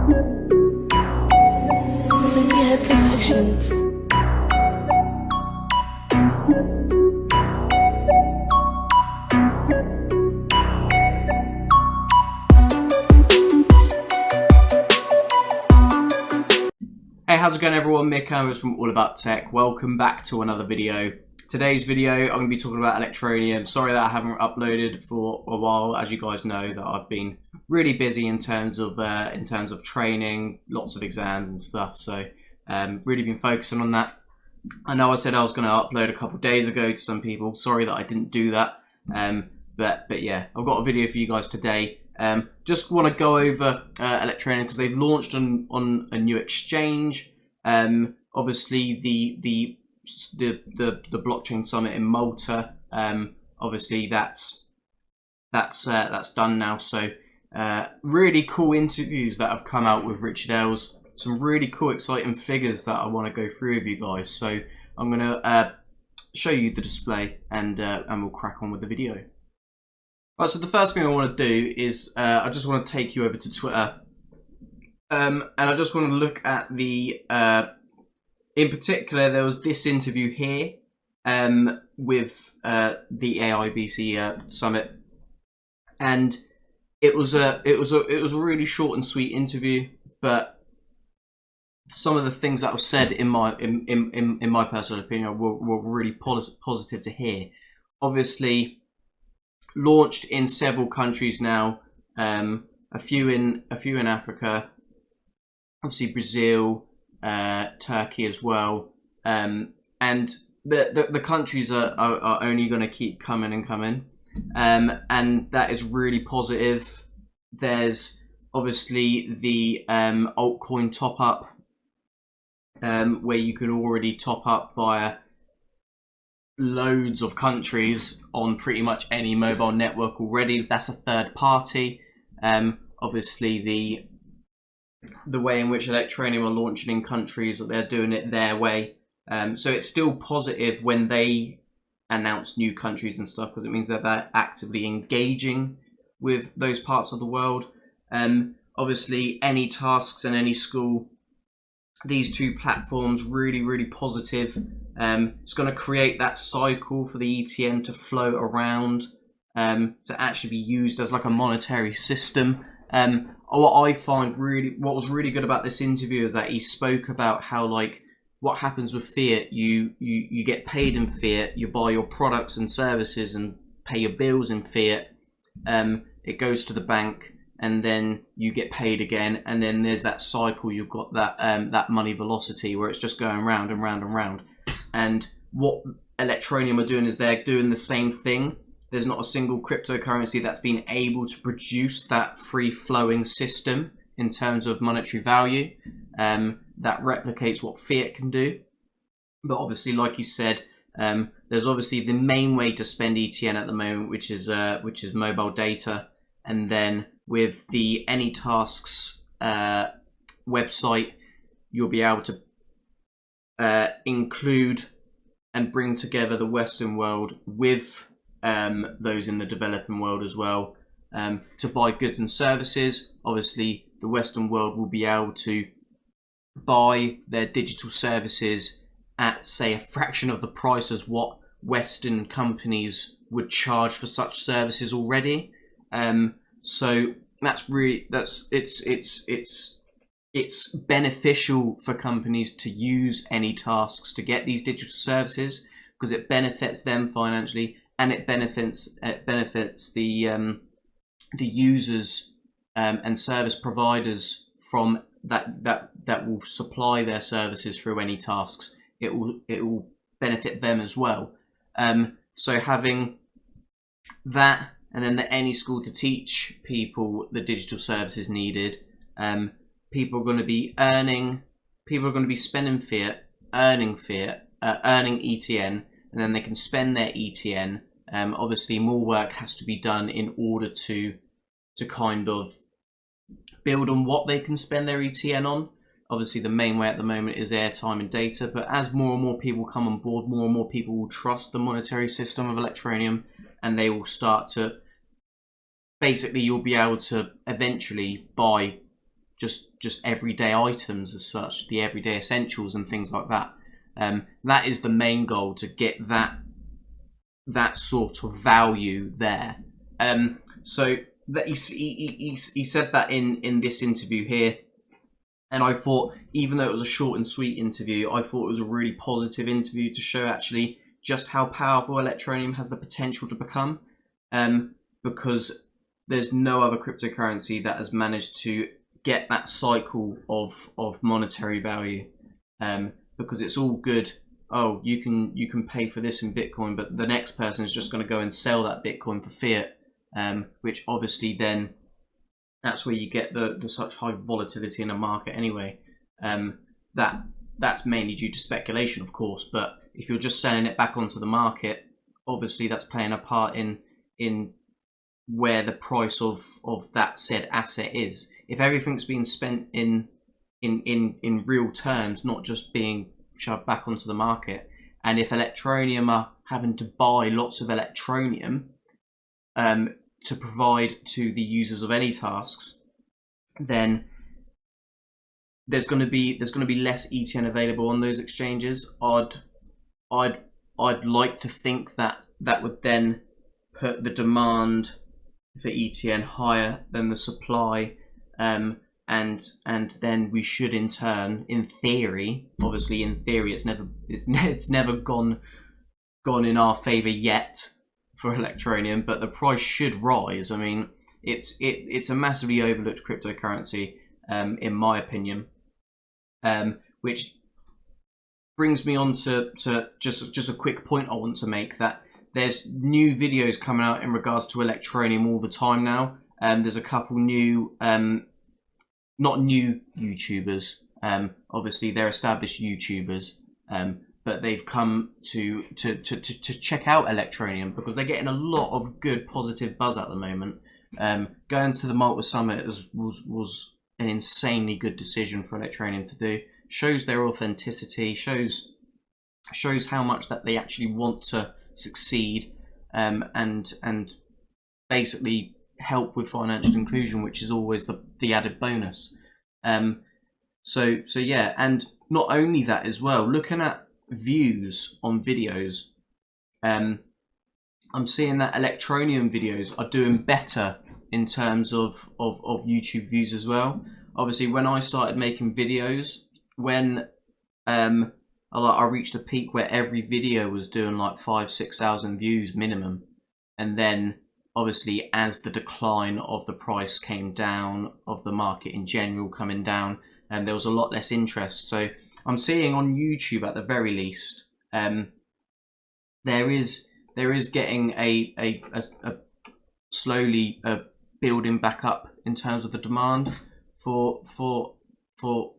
Sleepyhead Productions. Hey, how's it going everyone? Mick Amos from All About Tech. Welcome back to another video. Today's video, I'm going to be talking about Electroneum. Sorry that I haven't uploaded for a while. As you guys know, that I've been really busy in terms of training, lots of exams and stuff. So, really been focusing on that. I know I said I was going to upload a couple of days ago to some people. Sorry that I didn't do that. But yeah, I've got a video for you guys today. Just want to go over Electroneum because they've launched on a new exchange. Obviously the blockchain summit in Malta. Obviously that's done now. So really cool interviews that have come out with Richard Ells. Some really cool, exciting figures that I want to go through with you guys. So I'm gonna show you the display and we'll crack on with the video. Right, so the first thing I want to do is I just want to take you over to Twitter, and I just want to look at the. In particular, there was this interview here with the AIBC summit, and it was a really short and sweet interview, but some of the things that were said in my personal opinion were really positive to hear. Obviously, launched in several countries now, a few in Africa, obviously Brazil, Turkey as well, and the countries are only going to keep coming and coming, and that is really positive. There's obviously the altcoin top up, where you can already top up via loads of countries on pretty much any mobile network already. That's a third party. Obviously the way in which Electroneum are launching in countries, that they're doing it their way. So it's still positive when they announce new countries and stuff, because it means that they're actively engaging with those parts of the world. Obviously AnyTasks and AnySchool, these two platforms, really positive. It's going to create that cycle for the ETN to flow around, to actually be used as like a monetary system. What was really good about this interview is that he spoke about how, like, what happens with fiat. You get paid in fiat, you buy your products and services and pay your bills in fiat. It goes to the bank, and then you get paid again, and then there's that cycle. You've got that money velocity where it's just going round and round and round. And what Electroneum are doing is they're doing the same thing. There's not a single cryptocurrency that's been able to produce that free-flowing system in terms of monetary value that replicates what fiat can do. But obviously, like you said, there's obviously the main way to spend ETN at the moment, which is mobile data, and then with the AnyTasks website, you'll be able to include and bring together the Western world with those in the developing world as well, to buy goods and services. Obviously, the Western world will be able to buy their digital services at, say, a fraction of the price as what Western companies would charge for such services already. So it's beneficial for companies to use AnyTasks to get these digital services, because it benefits them financially, and it benefits the users and service providers from that will supply their services through AnyTasks. It will benefit them as well. So having that, and then the AnySchool to teach people the digital services needed. People are going to be spending fiat, earning ETN, and then they can spend their ETN. Obviously, more work has to be done in order to kind of build on what they can spend their ETN on. Obviously, the main way at the moment is airtime and data, but as more and more people come on board, more and more people will trust the monetary system of Electroneum, and they will start to, basically, you'll be able to eventually buy just everyday items as such, the everyday essentials and things like that. That is the main goal, to get that sort of value there. So that he said that in this interview here, and I thought, even though it was a short and sweet interview, I thought it was a really positive interview to show actually just how powerful Electroneum has the potential to become, because there's no other cryptocurrency that has managed to get that cycle of monetary value, because it's all good. Oh, you can pay for this in Bitcoin, but the next person is just going to go and sell that Bitcoin for fiat, which obviously then that's where you get the such high volatility in the market anyway. That's mainly due to speculation, of course, but if you're just selling it back onto the market, obviously that's playing a part in where the price of that said asset is. If everything's being spent in real terms, not just being shoved back onto the market, and if Electroneum are having to buy lots of Electroneum to provide to the users of AnyTasks, then there's going to be less ETN available on those exchanges. I'd like to think that would then put the demand for ETN higher than the supply, and then we should in turn, in theory, obviously in theory, it's never gone in our favor yet for Electroneum, but the price should rise. I mean, it's a massively overlooked cryptocurrency, in my opinion, which brings me on to just a quick point I want to make, that there's new videos coming out in regards to Electroneum all the time now. There's a couple new, not new YouTubers, obviously they're established YouTubers, but they've come to check out Electroneum because they're getting a lot of good positive buzz at the moment. Going to the Malta Summit was an insanely good decision for Electroneum to do. Shows their authenticity, shows how much that they actually want to succeed, and basically help with financial inclusion, which is always the added bonus. So yeah, and not only that as well, looking at views on videos, I'm seeing that Electroneum videos are doing better in terms of YouTube views as well. Obviously, when I started making videos, when I reached a peak where every video was doing like 5,000-6,000 views minimum, and then obviously as the decline of the price came down, of the market in general coming down, and there was a lot less interest. So I'm seeing on YouTube, at the very least, there is getting a slowly building back up in terms of the demand for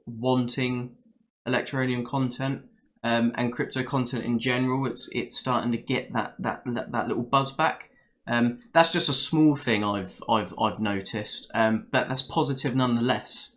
wanting Electroneum content, and crypto content in general. It's starting to get that little buzz back. That's just a small thing I've noticed, but that's positive nonetheless.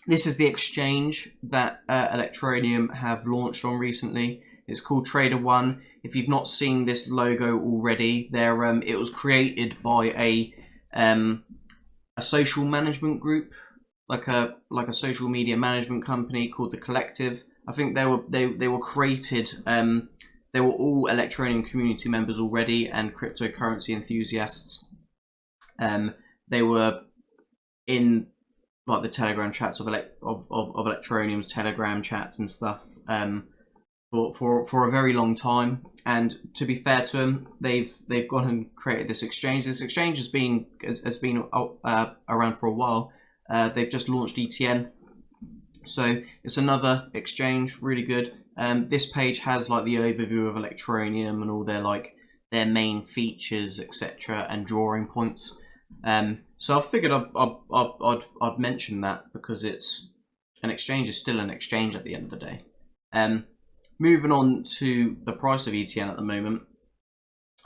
This is the exchange that Electroneum have launched on recently. It's called Trader One. If you've not seen this logo already, it was created by a social management group, like a social media management company called The Collective. I think they were created. They were all Electroneum community members already and cryptocurrency enthusiasts. They were in like the Telegram chats of Electroneum's Telegram chats and stuff for a very long time. And to be fair to them, they've gone and created this exchange. This exchange has been around for a while. They've just launched ETN, so it's another exchange, really good. This page has like the overview of Electroneum and all their main features, etc., and drawing points. So I figured I'd mention that because it's an exchange is still an exchange at the end of the day. Moving on to the price of ETN at the moment.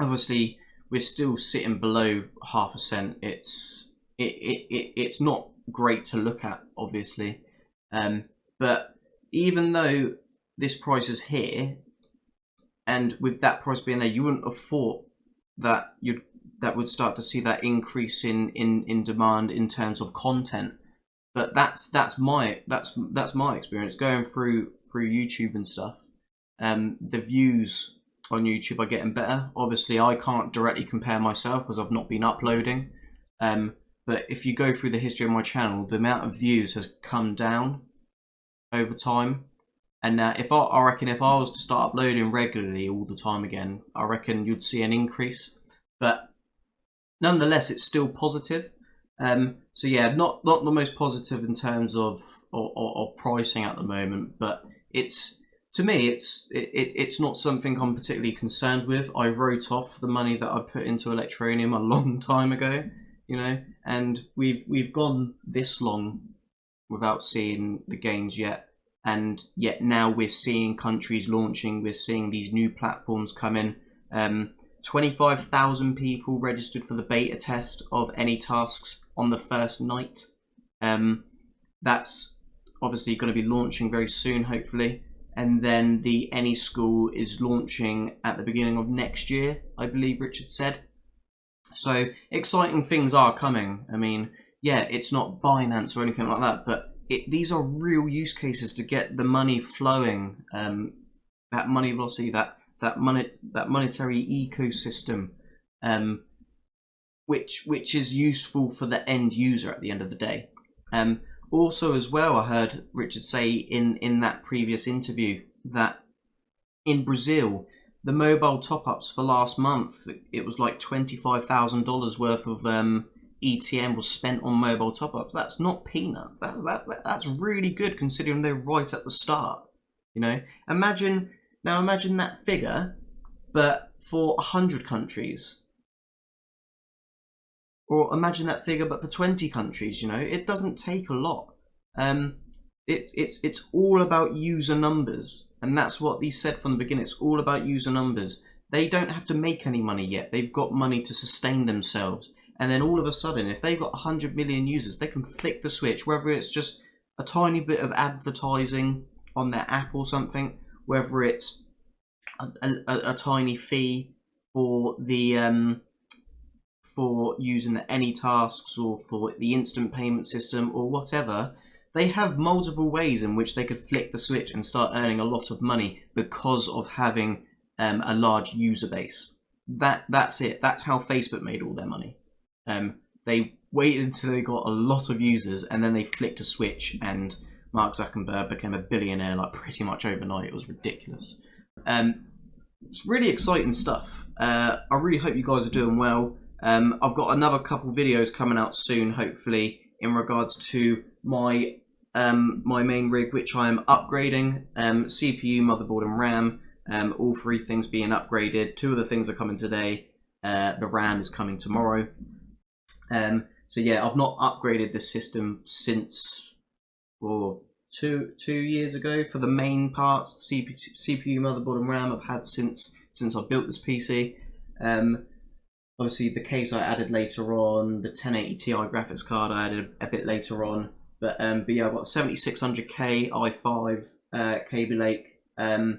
Obviously, we're still sitting below 0.5 cent. It's not great to look at, obviously, but even though this price is here, and with that price being there, you wouldn't have thought that would start to see that increase in demand in terms of content. but that's my experience going through YouTube and stuff. The views on YouTube are getting better. Obviously, I can't directly compare myself because I've not been uploading. But if you go through the history of my channel, the amount of views has come down over time. And I reckon if I was to start uploading regularly all the time again, I reckon you'd see an increase. But nonetheless, it's still positive. So yeah, not the most positive in terms of pricing at the moment, but to me, it's not something I'm particularly concerned with. I wrote off the money that I put into Electroneum a long time ago, you know, and we've gone this long without seeing the gains yet, and yet now we're seeing countries launching. We're seeing these new platforms come in. 25,000 people registered for the beta test of AnyTasks on the first night. That's obviously going to be launching very soon, hopefully. And then the AnySchool is launching at the beginning of next year, I believe Richard said. So exciting things are coming. I mean, yeah, it's not Binance or anything like that, but these are real use cases to get the money flowing. That money velocity, that monetary ecosystem, which is useful for the end user at the end of the day. Also, as well, I heard Richard say in that previous interview that in Brazil, the mobile top-ups for last month, it was like $25,000 worth of ETM was spent on mobile top-ups. That's not peanuts. That's really good considering they're right at the start. You know, imagine that figure, but for 100 countries. Or imagine that figure, but for 20 countries. You know, it doesn't take a lot. It's all about user numbers, and that's what they said from the beginning. It's all about user numbers. They don't have to make any money yet. They've got money to sustain themselves. And then all of a sudden, if they've got 100 million users, they can flick the switch, whether it's just a tiny bit of advertising on their app or something, whether it's a tiny fee for the for using the AnyTasks or for the instant payment system or whatever. They have multiple ways in which they could flick the switch and start earning a lot of money because of having a large user base. That's it. That's how Facebook made all their money. They waited until they got a lot of users and then they flicked a switch, and Mark Zuckerberg became a billionaire like pretty much overnight. It was ridiculous. It's really exciting stuff. I really hope you guys are doing well. I've got another couple videos coming out soon, hopefully, in regards to my my main rig, which I am upgrading. CPU, motherboard, and RAM. All three things being upgraded. Two of the things are coming today. The RAM is coming tomorrow. So yeah, I've not upgraded this system since two years ago. For the main parts, CPU, motherboard, and RAM, I've had since I built this PC. Obviously, the case I added later on, the 1080 Ti graphics card I added a bit later on. But yeah, I've got 7600K i5 Kaby Lake, a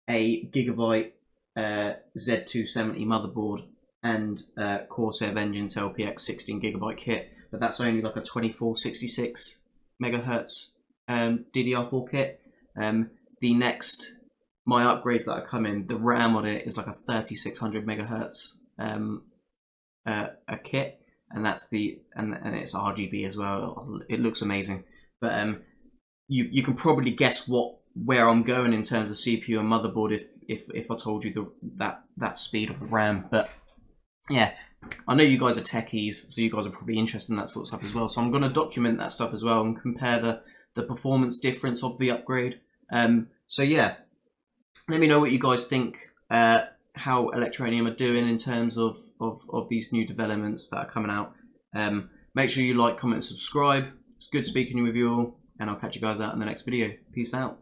Gigabyte Z270 motherboard, and Corsair Vengeance LPX 16GB kit. But that's only like a 2466 megahertz DDR4 kit. My upgrades that are coming, the RAM on it is like a 3600 megahertz a kit, and that's and it's RGB as well. It looks amazing. But you can probably guess where I'm going in terms of CPU and motherboard if I told you that speed of the RAM. But yeah, I know you guys are techies, so you guys are probably interested in that sort of stuff as well. So I'm going to document that stuff as well and compare the performance difference of the upgrade. So yeah, let me know what you guys think, how Electroneum are doing in terms of these new developments that are coming out. Make sure you like, comment, and subscribe. It's good speaking with you all, and I'll catch you guys out in the next video. Peace out.